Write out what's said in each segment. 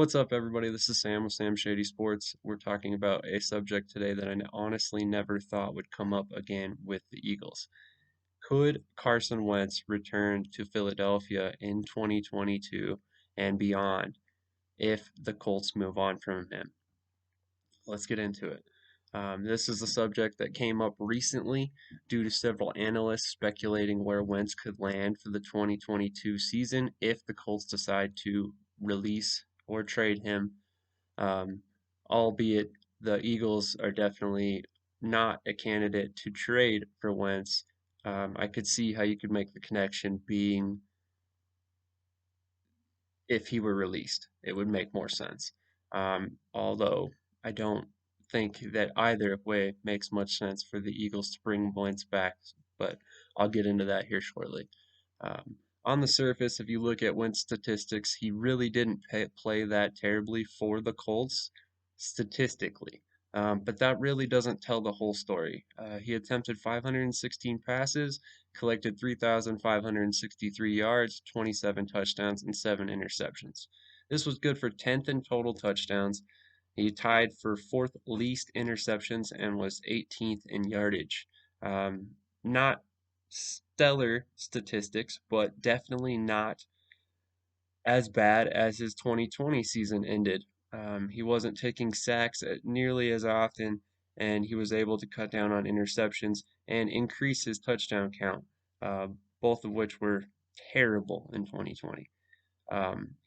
What's up, everybody? This is Sam with SamShady Sports. We're talking about a subject today that I honestly never thought would come up again with the Eagles. Could Carson Wentz return to Philadelphia in 2022 and beyond if the Colts move on from him? Let's get into it. This is a subject that came up recently due to several analysts speculating where Wentz could land for the 2022 season if the Colts decide to release or trade him, um, albeit the Eagles are definitely not a candidate to trade for Wentz. I could see how you could make the connection being if he were released. It would make more sense. Although I don't think that either way makes much sense for the Eagles to bring Wentz back, but I'll get into that here shortly. On the surface, if you look at Wentz statistics, he really didn't play that terribly for the Colts statistically. But that really doesn't tell the whole story. He attempted 516 passes, collected 3,563 yards, 27 touchdowns, and 7 interceptions. This was good for 10th in total touchdowns. He tied for fourth least interceptions and was 18th in yardage. Not stellar statistics, but definitely not as bad as his 2020 season ended. He wasn't taking sacks nearly as often, and he was able to cut down on interceptions and increase his touchdown count, uh, both of which were terrible in 2020.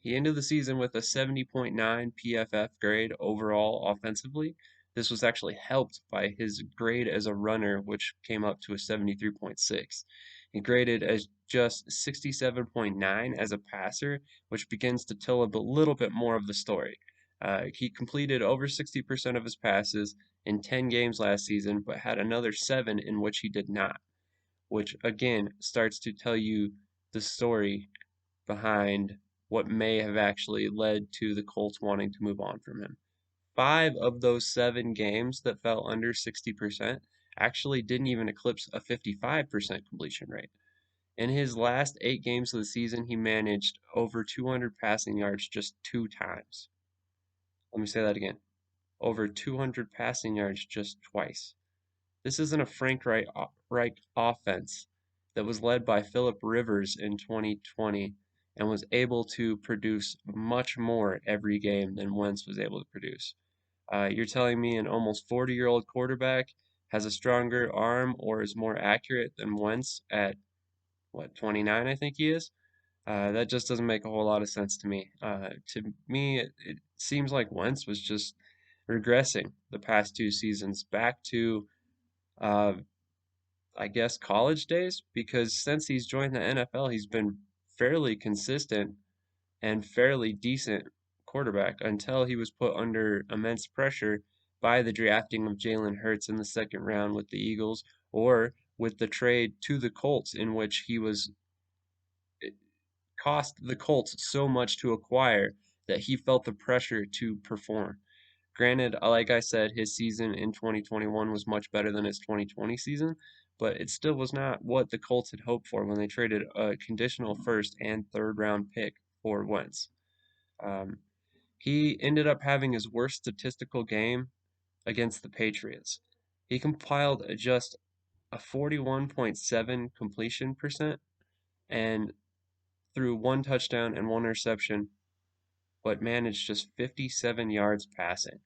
He ended the season with a 70.9 PFF grade overall offensively. This was actually helped by his grade as a runner, which came up to a 73.6. He graded as just 67.9 as a passer, which begins to tell a little bit more of the story. He completed over 60% of his passes in 10 games last season, but had another 7 in which he did not, which again starts to tell you the story behind what may have actually led to the Colts wanting to move on from him. 5 of those 7 games that fell under 60% actually didn't even eclipse a 55% completion rate. In his last 8 games of the season, he managed over 200 passing yards just 2 times. Let me say that again. Over 200 passing yards just twice. This isn't a Frank Reich offense that was led by Philip Rivers in 2020 and was able to produce much more every game than Wentz was able to produce. You're telling me an almost 40-year-old quarterback has a stronger arm or is more accurate than Wentz at, what, 29, I think he is? That just doesn't make a whole lot of sense to me. To me, it seems like Wentz was just regressing the past 2 seasons back to uh, I guess, college days because since he's joined the NFL, he's been fairly consistent and fairly decent quarterback until he was put under immense pressure by the drafting of Jalen Hurts in the second round with the Eagles or with the trade to the Colts in which it cost the Colts so much to acquire that he felt the pressure to perform. Granted, like I said, his season in 2021 was much better than his 2020 season, but it still was not what the Colts had hoped for when they traded a conditional first and third round pick for Wentz. Um, he ended up having his worst statistical game against the Patriots. He compiled just a 41.7 completion percent and threw 1 touchdown and 1 interception, but managed just 57 yards passing.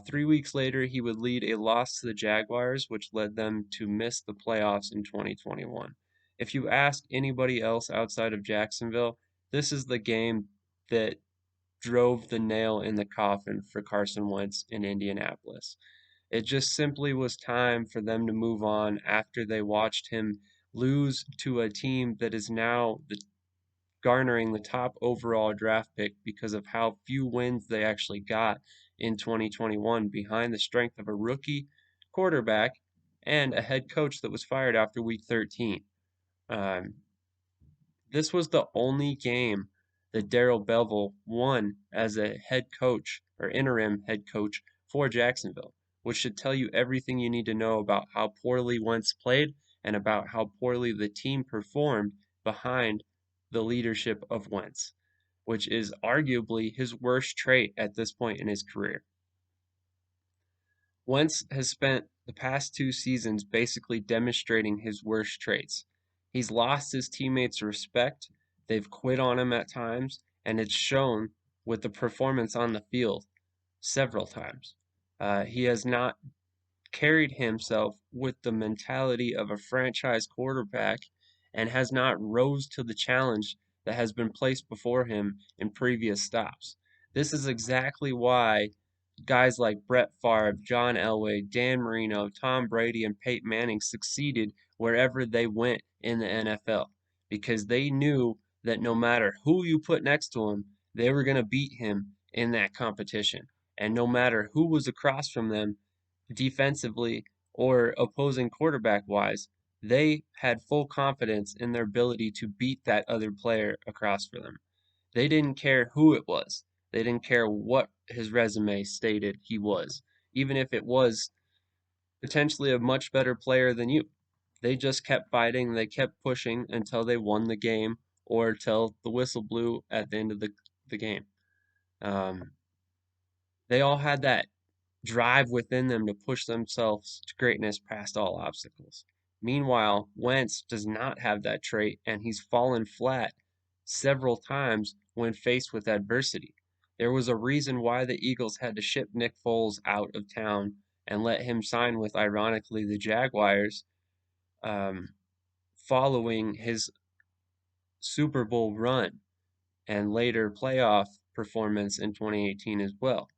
3 weeks later, he would lead a loss to the Jaguars, which led them to miss the playoffs in 2021. If you ask anybody else outside of Jacksonville, this is the game that drove the nail in the coffin for Carson Wentz in Indianapolis. It just simply was time for them to move on after they watched him lose to a team that is now garnering the top overall draft pick because of how few wins they actually got in 2021 behind the strength of a rookie quarterback and a head coach that was fired after week 13. Um, this was the only game that Darrell Bevell won as a head coach or interim head coach for Jacksonville, which should tell you everything you need to know about how poorly Wentz played and about how poorly the team performed behind the leadership of Wentz. which is arguably his worst trait at this point in his career. Wentz has spent the past 2 seasons basically demonstrating his worst traits. He's lost his teammates' respect, they've quit on him at times, and it's shown with the performance on the field several times. He has not carried himself with the mentality of a franchise quarterback and has not rose to the challenge that has been placed before him in previous stops. This is exactly why guys like Brett Favre, John Elway, Dan Marino, Tom Brady, and Peyton Manning succeeded wherever they went in the NFL because they knew that no matter who you put next to him, they were going to beat him in that competition. And no matter who was across from them, defensively or opposing quarterback wise, they had full confidence in their ability to beat that other player across for them. They didn't care who it was. They didn't care what his resume stated he was, even if it was potentially a much better player than you. They just kept fighting, they kept pushing until they won the game or till the whistle blew at the end of the game. Um, they all had that drive within them to push themselves to greatness past all obstacles. Meanwhile, Wentz does not have that trait, and he's fallen flat several times when faced with adversity. There was a reason why the Eagles had to ship Nick Foles out of town and let him sign with, ironically, the Jaguars um, following his Super Bowl run and later playoff performance in 2018 as well.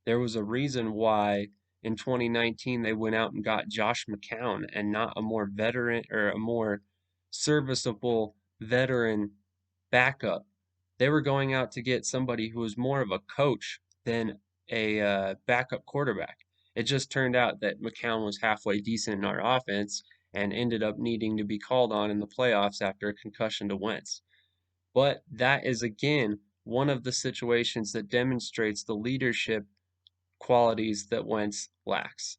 There was a reason why in 2019 they went out and got Josh McCown and not a more veteran or a more serviceable veteran backup. They were going out to get somebody who was more of a coach than a backup quarterback. It just turned out that McCown was halfway decent in our offense and ended up needing to be called on in the playoffs after a concussion to Wentz. But that is again one of the situations that demonstrates the leadership qualities that Wentz lacks.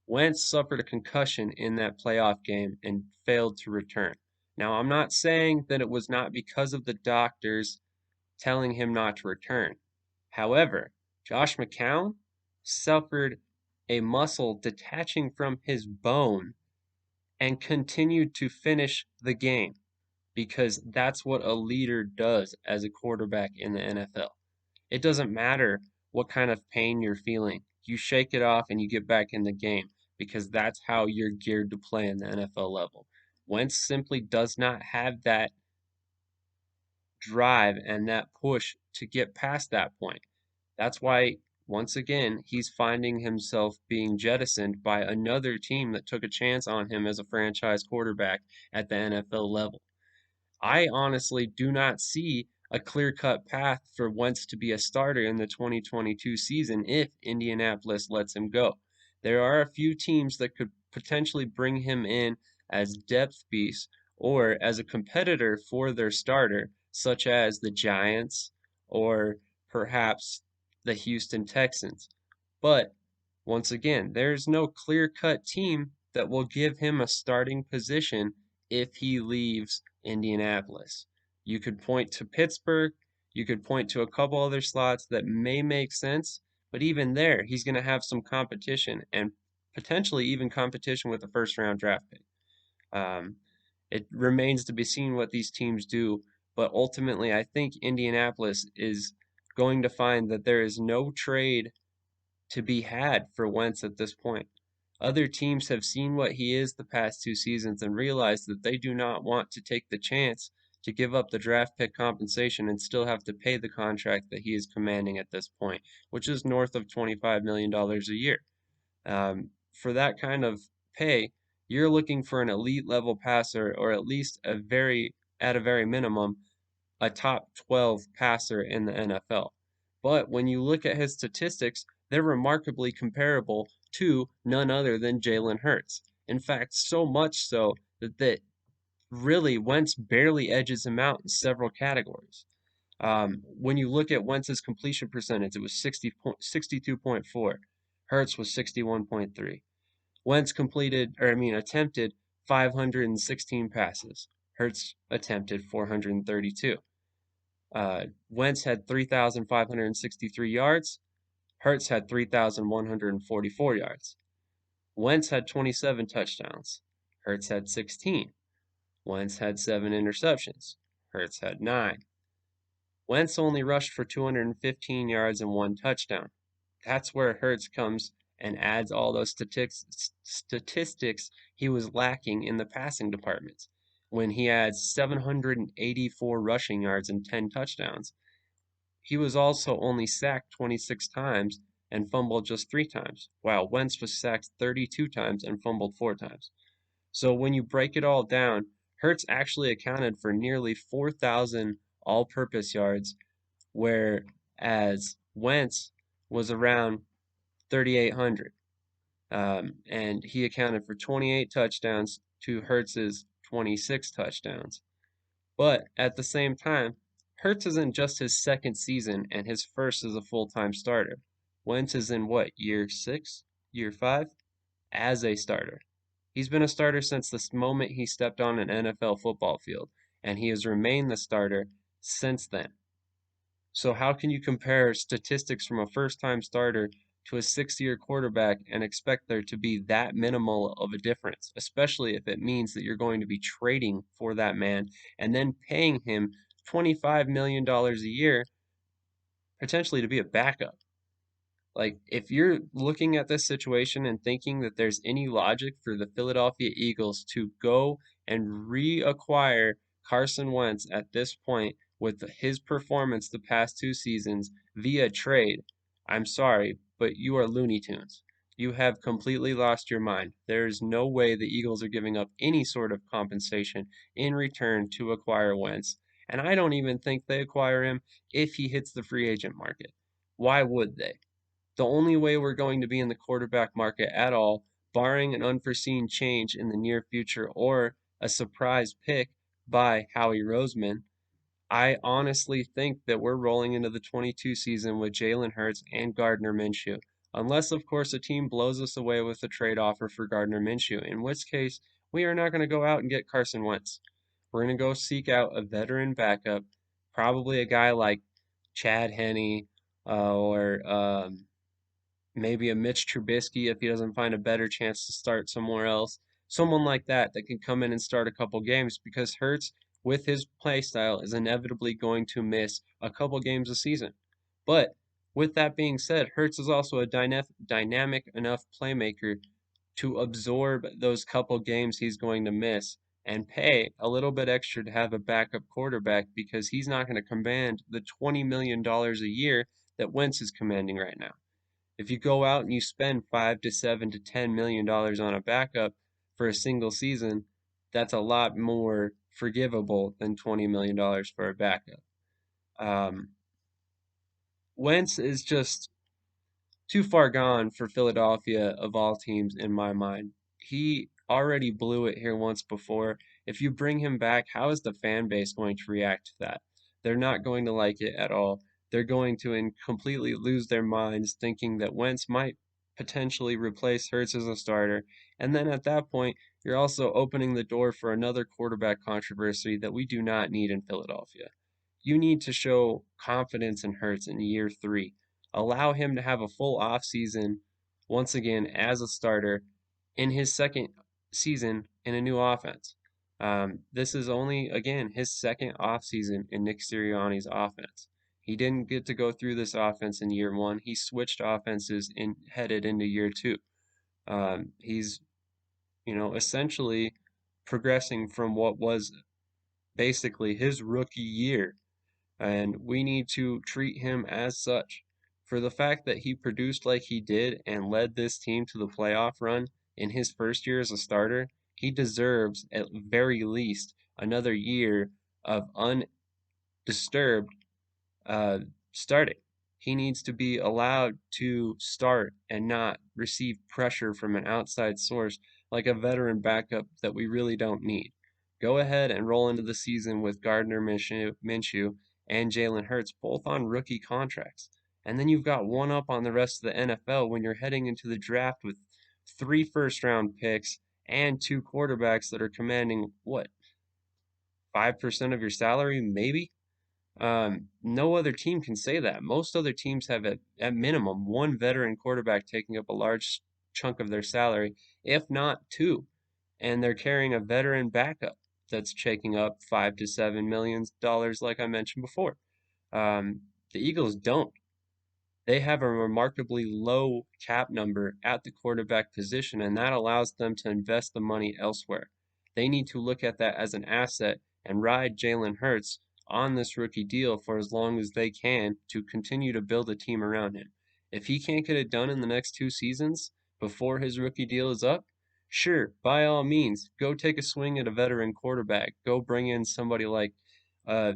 Wentz suffered a concussion in that playoff game and failed to return. Now, I'm not saying that it was not because of the doctors telling him not to return. However, Josh McCown suffered a muscle detaching from his bone and continued to finish the game because that's what a leader does as a quarterback in the NFL. It doesn't matter what kind of pain you're feeling. You shake it off and you get back in the game because that's how you're geared to play in the NFL level. Wentz simply does not have that drive and that push to get past that point. That's why, once again, he's finding himself being jettisoned by another team that took a chance on him as a franchise quarterback at the NFL level. I honestly do not see a clear-cut path for Wentz to be a starter in the 2022 season if Indianapolis lets him go. There are a few teams that could potentially bring him in as depth piece or as a competitor for their starter, such as the Giants or perhaps the Houston Texans. But once again, there's no clear-cut team that will give him a starting position if he leaves Indianapolis. You could point to Pittsburgh, you could point to a couple other slots that may make sense, but even there, he's going to have some competition and potentially even competition with a first round draft pick. Um, it remains to be seen what these teams do, but ultimately, I think Indianapolis is going to find that there is no trade to be had for Wentz at this point. Other teams have seen what he is the past 2 seasons and realized that they do not want to take the chance to give up the draft pick compensation and still have to pay the contract that he is commanding at this point, which is north of $25 million a year. For that kind of pay, you're looking for an elite level passer or at least at a very minimum, a top 12 passer in the NFL. But when you look at his statistics, they're remarkably comparable to none other than Jalen Hurts. In fact, so much so that really Wentz barely edges him out in several categories. When you look at Wentz's completion percentage, it was 62.4. Hurts was 61.3. Wentz attempted 516 passes. Hurts attempted 432. Wentz had 3,563 yards. Hurts had 3,144 yards. Wentz had 27 touchdowns. Hurts had 16. Wentz had 7 interceptions. Hurts had 9. Wentz only rushed for 215 yards and 1 touchdown. That's where Hurts comes and adds all those statistics he was lacking in the passing department. When he had 784 rushing yards and 10 touchdowns, he was also only sacked 26 times and fumbled just 3 times, while Wentz was sacked 32 times and fumbled 4 times. So when you break it all down, Hurts actually accounted for nearly 4,000 all-purpose yards, whereas Wentz was around 3,800. And he accounted for 28 touchdowns to Hurts's 26 touchdowns. But at the same time, Hurts is in just his second season and his first as a full-time starter. Wentz is in what, year 6? Year 5? As a starter. He's been a starter since the moment he stepped on an NFL football field, and he has remained the starter since then. So how can you compare statistics from a first-time starter to a sixth-year quarterback and expect there to be that minimal of a difference, especially if it means that you're going to be trading for that man and then paying him $25 million a year potentially to be a backup? Like, if you're looking at this situation and thinking that there's any logic for the Philadelphia Eagles to go and reacquire Carson Wentz at this point with his performance the past 2 seasons via trade, I'm sorry, but you are Looney Tunes. You have completely lost your mind. There is no way the Eagles are giving up any sort of compensation in return to acquire Wentz. And I don't even think they acquire him if he hits the free agent market. Why would they? The only way we're going to be in the quarterback market at all, barring an unforeseen change in the near future or a surprise pick by Howie Roseman, I honestly think that we're rolling into the 22 season with Jalen Hurts and Gardner Minshew. Unless, of course, a team blows us away with a trade offer for Gardner Minshew, in which case we are not going to go out and get Carson Wentz. We're going to go seek out a veteran backup, probably a guy like Chad Henne or maybe a Mitch Trubisky if he doesn't find a better chance to start somewhere else. Someone like that can come in and start a couple games because Hurts, with his play style, is inevitably going to miss a couple games a season. But with that being said, Hurts is also a dynamic enough playmaker to absorb those couple games he's going to miss and pay a little bit extra to have a backup quarterback because he's not going to command the $20 million a year that Wentz is commanding right now. If you go out and you spend 5 to 7 to $10 million on a backup for a single season, that's a lot more forgivable than $20 million for a backup. Um, Wentz is just too far gone for Philadelphia of all teams in my mind. He already blew it here once before. If you bring him back, how is the fan base going to react to that? They're not going to like it at all. They're going to completely lose their minds thinking that Wentz might potentially replace Hurts as a starter. And then at that point, you're also opening the door for another quarterback controversy that we do not need in Philadelphia. You need to show confidence in Hurts in year 3. Allow him to have a full offseason once again as a starter in his second season in a new offense. This is only, again, his second offseason in Nick Sirianni's offense. He didn't get to go through this offense in year 1. He switched offenses headed into year 2. He's, essentially progressing from what was basically his rookie year, and we need to treat him as such. For the fact that he produced like he did and led this team to the playoff run in his first year as a starter, he deserves at very least another year of undisturbed starting. He needs to be allowed to start and not receive pressure from an outside source like a veteran backup that we really don't need. Go ahead and roll into the season with Gardner Minshew and Jalen Hurts both on rookie contracts. And then you've got one up on the rest of the NFL when you're heading into the draft with 3 first-round picks and 2 quarterbacks that are commanding, what, 5% of your salary, maybe? No other team can say that. Most other teams have at minimum one veteran quarterback taking up a large chunk of their salary, if not two, and they're carrying a veteran backup that's taking up $5 to $7 million, like I mentioned before. The Eagles don't. They have a remarkably low cap number at the quarterback position, and that allows them to invest the money elsewhere. They need to look at that as an asset and ride Jalen Hurts on this rookie deal for as long as they can to continue to build a team around him. If he can't get it done in the next 2 seasons before his rookie deal is up, sure, by all means, go take a swing at a veteran quarterback. Go bring in somebody like uh,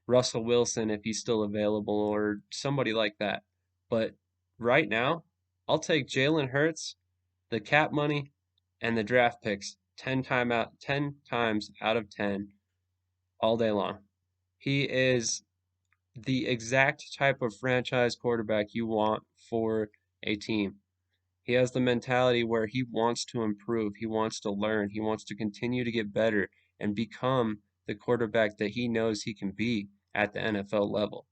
Russell Wilson if he's still available or somebody like that. But right now, I'll take Jalen Hurts, the cap money, and the draft picks 10 times out of 10 all day long. He is the exact type of franchise quarterback you want for a team. He has the mentality where he wants to improve, he wants to learn, he wants to continue to get better and become the quarterback that he knows he can be at the NFL level.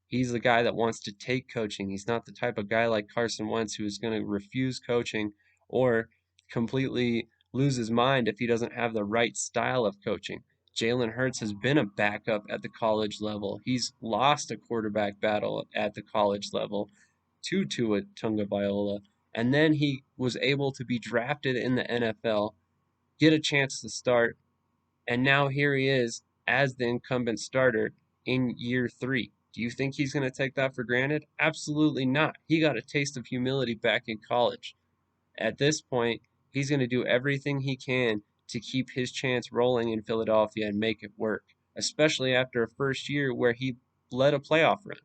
He's the guy that wants to take coaching. He's not the type of guy like Carson Wentz who is going to refuse coaching or completely lose his mind if he doesn't have the right style of coaching. Jalen Hurts has been a backup at the college level. He's lost a quarterback battle at the college level to Tua Tagovailoa, and then he was able to be drafted in the NFL, get a chance to start, and now here he is as the incumbent starter in year 3. Do you think he's going to take that for granted? Absolutely not. He got a taste of humility back in college. At this point, he's going to do everything he can to keep his chance rolling in Philadelphia and make it work, especially after a first year where he led a playoff run.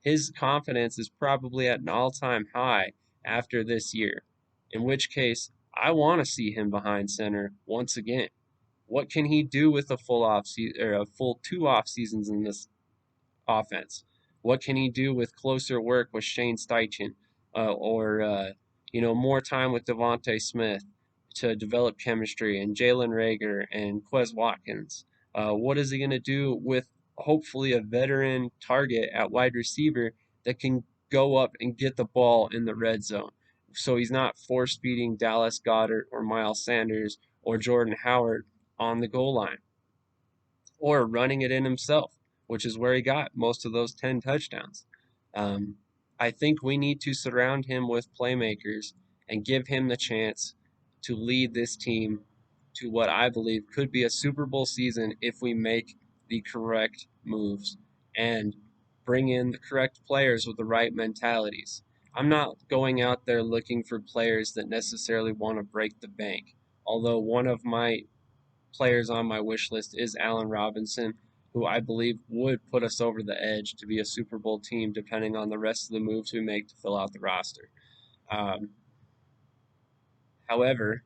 His confidence is probably at an all-time high after this year, in which case I want to see him behind center once again. What can he do with a full off season or a full 2 off seasons in this offense? What can he do with closer work with Shane Steichen, or more time with Devontae Smith to develop chemistry and Jalen Rager and Quez Watkins? What is he going to do with hopefully a veteran target at wide receiver that can go up and get the ball in the red zone? So he's not force feeding Dallas Goedert or Miles Sanders or Jordan Howard on the goal line or running it in himself, which is where he got most of those 10 touchdowns. Um, I think we need to surround him with playmakers and give him the chance to lead this team to what I believe could be a Super Bowl season if we make the correct moves and bring in the correct players with the right mentalities. I'm not going out there looking for players that necessarily want to break the bank. Although one of my players on my wish list is Allen Robinson, who I believe would put us over the edge to be a Super Bowl team, depending on the rest of the moves we make to fill out the roster. Um, However,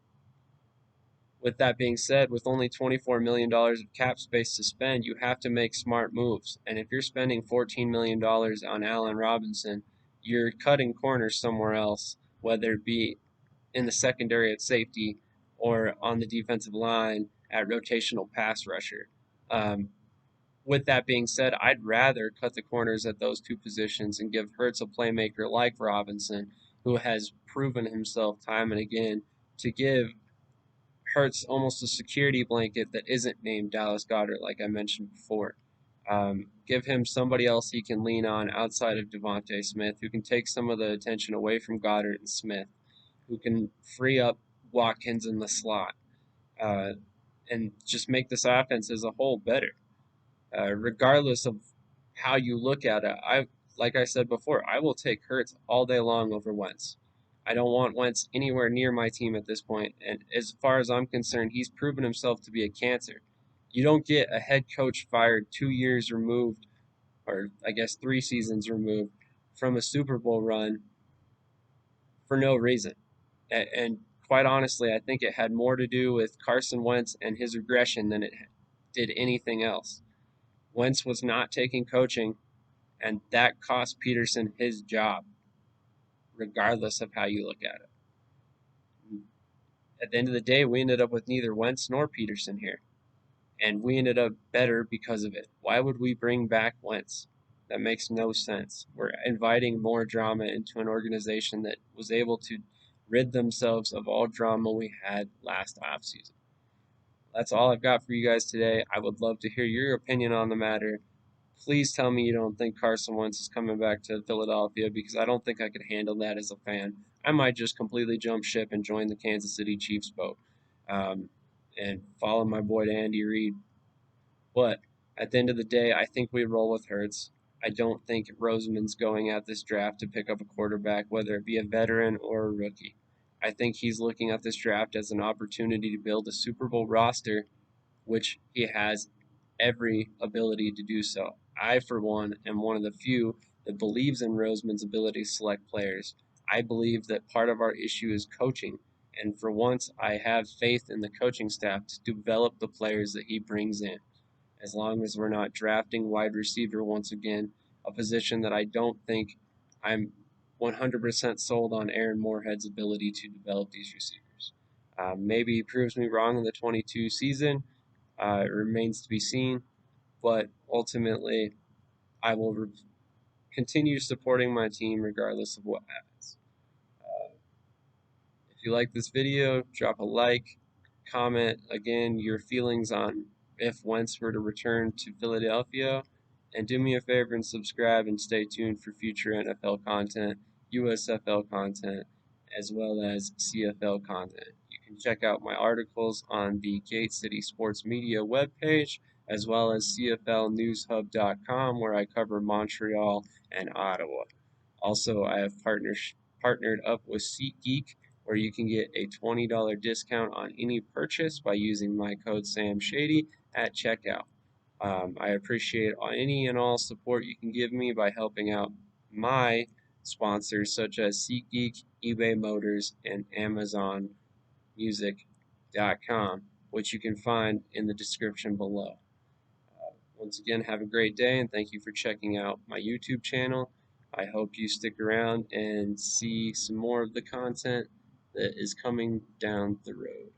with that being said, with only $24 million of cap space to spend, you have to make smart moves. And if you're spending $14 million on Allen Robinson, you're cutting corners somewhere else, whether it be in the secondary at safety or on the defensive line at rotational pass rusher. Um, with that being said, I'd rather cut the corners at those two positions and give Hurts a playmaker like Robinson, who has proven himself time and again to give Hurts almost a security blanket that isn't named Dallas Goedert, like I mentioned before. Give him somebody else he can lean on outside of Devontae Smith, who can take some of the attention away from Goddard and Smith, who can free up Watkins in the slot, uh, and just make this offense as a whole better. Regardless of how you look at it, like I said before, I will take Hurts all day long over Wentz. I don't want Wentz anywhere near my team at this point, and as far as I'm concerned, he's proven himself to be a cancer. You don't get a head coach fired 2 years removed, or I guess 3 seasons removed, from a Super Bowl run for no reason. And quite honestly, I think it had more to do with Carson Wentz and his regression than it did anything else. Wentz was not taking coaching, and that cost Peterson his job, regardless of how you look at it. At the end of the day, we ended up with neither Wentz nor Peterson here. and we ended up better because of it. Why would we bring back Wentz? That makes no sense. We're inviting more drama into an organization that was able to rid themselves of all drama we had last offseason. That's all I've got for you guys today. I would love to hear your opinion on the matter. Please tell me you don't think Carson Wentz is coming back to Philadelphia, because I don't think I could handle that as a fan. I might just completely jump ship and join the Kansas City Chiefs boat, um, and follow my boy Andy Reid. But at the end of the day, I think we roll with Hurts. I don't think Roseman's going at this draft to pick up a quarterback, whether it be a veteran or a rookie. I think he's looking at this draft as an opportunity to build a Super Bowl roster, which he has every ability to do so. I, for one, am one of the few that believes in Roseman's ability to select players. I believe that part of our issue is coaching, and for once, I have faith in the coaching staff to develop the players that he brings in. As long as we're not drafting wide receiver once again, a position that I don't think I'm 100% sold on Aaron Moorhead's ability to develop these receivers. Maybe he proves me wrong in the 22 season. It remains to be seen, but ultimately, I will continue supporting my team regardless of what happens. Uh, if you like this video, drop a like, comment again your feelings on if Wentz were to return to Philadelphia, and do me a favor and subscribe and stay tuned for future NFL content, USFL content, as well as CFL content. You can check out my articles on the Gate City Sports Media webpage, as well as CFLNewsHub.com, where I cover Montreal and Ottawa. Also, I have partnered up with Seat Geek, where you can get a $20 discount on any purchase by using my code SamShady at checkout. I appreciate any and all support you can give me by helping out my sponsors such as SeatGeek, eBay Motors, and Amazon Music.com, which you can find in the description below. Once again, have a great day, and thank you for checking out my YouTube channel. I hope you stick around and see some more of the content that is coming down the road.